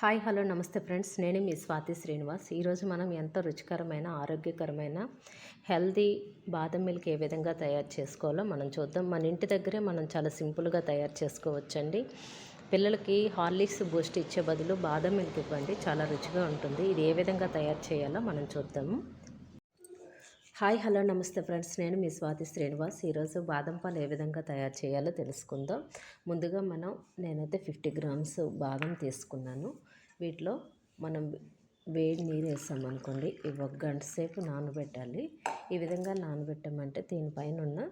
Hi hello నమస్తే friends, నేను మీ స్వాతి శ్రీనివాస్. ఈరోజు మనం ఎంతో రుచికరమైన ఆరోగ్యకరమైన హెల్దీ బాదం మిల్క్ ఏ విధంగా తయారు చేసుకోవాలో మనం చూద్దాం. మన ఇంటి దగ్గరే మనం చాలా సింపుల్గా తయారు చేసుకోవచ్చండి. పిల్లలకి హార్లిక్స్ బూస్ట్ ఇచ్చే బదులు బాదం మిల్క్ ఇవ్వండి, చాలా రుచిగా ఉంటుంది. ఇది ఏ విధంగా తయారు చేయాలో మనం చూద్దాము. హాయ్ హలో నమస్తే ఫ్రెండ్స్, నేను మీ స్వాతి శ్రీనివాస్. ఈరోజు బాదం పాలు ఏ విధంగా తయారు చేయాలో తెలుసుకుందాం. ముందుగా నేనైతే 50 గ్రామ్స్ బాదం తీసుకున్నాను. వీటిలో మనం వేడి నీరు వేసామనుకోండి, ఇవి 1 గంట సేపు నానబెట్టాలి. ఈ విధంగా నానబెట్టామంటే దీనిపైన ఉన్న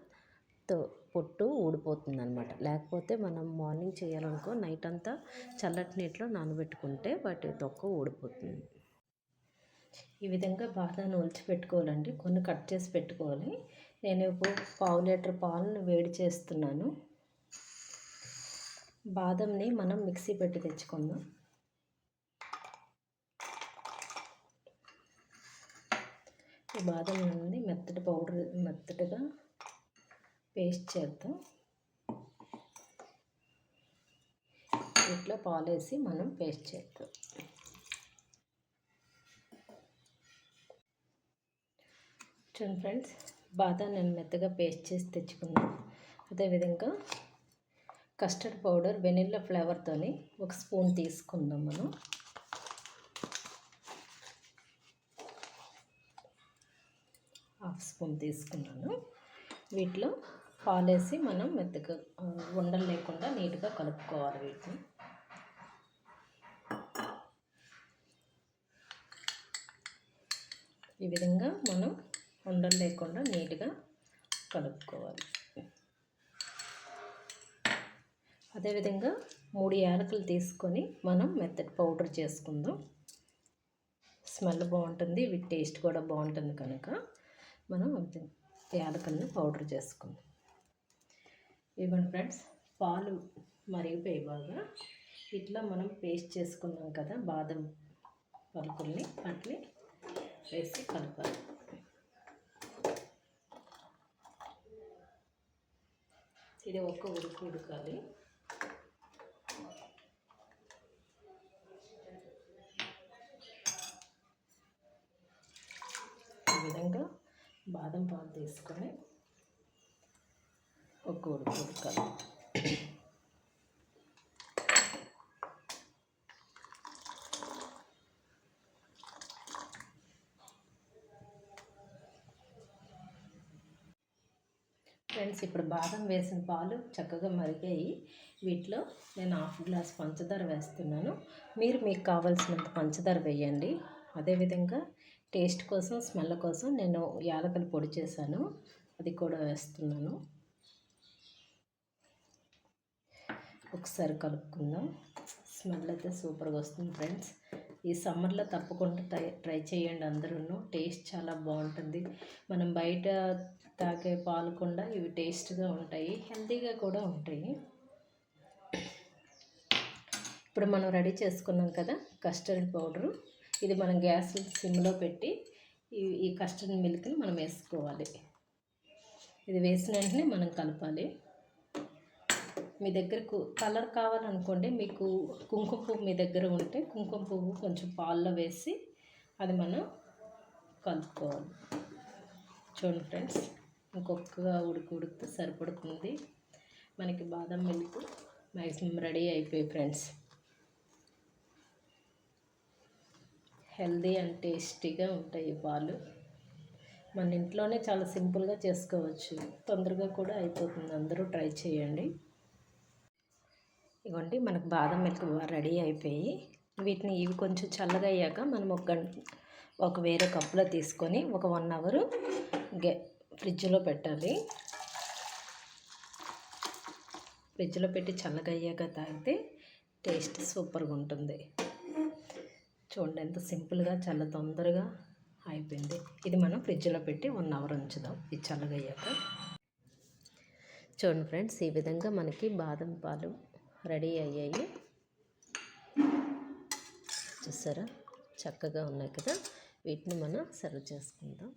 పొట్టు ఊడిపోతుంది అనమాట. లేకపోతే మనం మార్నింగ్ చేయాలనుకో నైట్ అంతా చల్లటి నీటిలో నానబెట్టుకుంటే వాటి తొక్క ఊడిపోతుంది. ఈ విధంగా బాదాన్ని ఒలిచి పెట్టుకోవాలండి. కొన్ని కట్ చేసి పెట్టుకోవాలి. నేను ఇప్పుడు 1/2 లీటర్ పాలను వేడి చేస్తున్నాను. బాదంని మనం మిక్సీ పెట్టి తెచ్చుకుందాం. ఈ బాదం నుండి మెత్తటిగా పేస్ట్ చేద్దాం. ఇట్లా పాలేసి మనం పేస్ట్ చేద్దాం. చూడండి ఫ్రెండ్స్, బాదం నేను మెత్తగా పేస్ట్ చేసి తెచ్చుకున్నాను. అదేవిధంగా కస్టర్డ్ పౌడర్ వెనిల్లా ఫ్లేవర్తో 1 స్పూన్ తీసుకుందాం. మనం 1/2 స్పూన్ తీసుకున్నాను. వీటిలో పాలేసి మనం మెత్తగా ఉండలు లేకుండా నీట్గా కలుపుకోవాలి. వీటిని ఈ విధంగా మనం ఉండలు లేకుండా నీట్గా కలుపుకోవాలి. అదేవిధంగా 3 యాలకులు తీసుకొని మనం మెత్తటి పౌడర్ చేసుకుందాం. స్మెల్ బాగుంటుంది, ఇవి టేస్ట్ కూడా బాగుంటుంది కనుక మనం యాలకులను పౌడర్ చేసుకుందాం. ఇవ్వండి ఫ్రెండ్స్, పాలు మరిగిపోయి బాగా ఇట్లా మనం పేస్ట్ చేసుకున్నాం కదా బాదం పలుకుల్ని, వాటిని వేసి కలపాలి. ఇది ఒక్క ఉడకాలి. ఈ విధంగా బాదం పాలు తీసుకొని ఒక్క ఉడకాలి. ఫ్రెండ్స్, ఇప్పుడు బాదం వేసిన పాలు చక్కగా మరిగాయి. వీటిలో నేను 1/2 గ్లాస్ పంచదార వేస్తున్నాను. మీకు కావాల్సినంత పంచదార వేయండి. అదేవిధంగా టేస్ట్ కోసం, స్మెల్ కోసం నేను యాలకుల పొడి చేశాను, అది కూడా వేస్తున్నాను. ఒకసారి కలుపుకుందాం. స్మెల్ అయితే సూపర్గా వస్తుంది ఫ్రెండ్స్. ఈ సమ్మర్లో తప్పకుండా ట్రై చేయండి అందరూ. టేస్ట్ చాలా బాగుంటుంది. మనం బయట తాగే పాలకుండా ఇవి టేస్ట్గా ఉంటాయి, హెల్తీగా కూడా ఉంటాయి. ఇప్పుడు మనం రెడీ చేసుకున్నాం కదా కస్టర్డ్ పౌడరు, ఇది మనం గ్యాస్ సిమ్లో పెట్టి ఈ కస్టర్డ్ మిల్క్ని మనం వేసుకోవాలి. ఇది వేసిన వెంటనే మనం కలపాలి. మీ దగ్గర కలర్ కావాలనుకోండి, మీకు కుంకుమ పువ్వు మీ దగ్గర ఉంటే కుంకుమ పువ్వు కొంచెం పాల్లో వేసి అది మనం కలుపుకోవాలి. చూడండి ఫ్రెండ్స్, ఇంకొక ఉడికితే సరిపడుతుంది. మనకి బాదం మిల్క్ మ్యాక్సిమం రెడీ అయిపోయి ఫ్రెండ్స్. హెల్దీ అండ్ టేస్టీగా ఉంటాయి పాలు. మన ఇంట్లోనే చాలా సింపుల్గా చేసుకోవచ్చు, తొందరగా కూడా అయిపోతుంది. అందరూ ట్రై చేయండి. ఇవ్వండి, మనకు బాదం మిల్క్ రెడీ అయిపోయి ఇవి కొంచెం చల్లగా అయ్యాక మనం ఒక వేరే కప్పులో తీసుకొని ఒక 1 అవర్ ఫ్రిడ్జ్లో పెట్టాలి. ఫ్రిడ్జ్లో పెట్టి చల్లగా అయ్యాక తాగితే టేస్ట్ సూపర్గా ఉంటుంది. చూడండి ఎంత సింపుల్గా, చాలా తొందరగా అయిపోయింది. ఇది మనం ఫ్రిడ్జ్లో పెట్టి 1 అవర్ ఉంచుదాం, ఇది చల్లగా అయ్యాక. చూడండి ఫ్రెండ్స్, ఈ విధంగా మనకి బాదం పాలు రెడీ అయ్యాయి. చూసారా, చక్కగా ఉన్నాయి కదా. వీటిని మనం సర్వ్ చేసుకుందాం.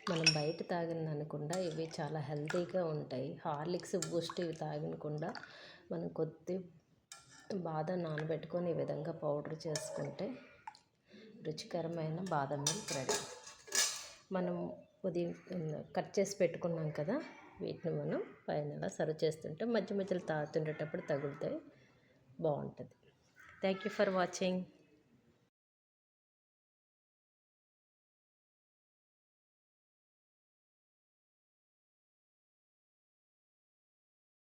మనం బయట తాగిందనకుండా ఇవి చాలా హెల్తీగా ఉంటాయి. హార్లిక్స్, బూస్ట్ ఇవి తాగకుండా మనం కొద్ది బాదం నానబెట్టుకొని ఈ విధంగా పౌడర్ చేసుకుంటే రుచికరమైన బాదం మిల్క్ రెడీ. మనం ఉదయం కట్ చేసి పెట్టుకున్నాం కదా, వీటిని మనం పైన అలా సర్వ్ చేస్తుంటే మధ్య మధ్యలో తాగుతుండేటప్పుడు తగులుతాయి, బాగుంటుంది. Thank you for watching.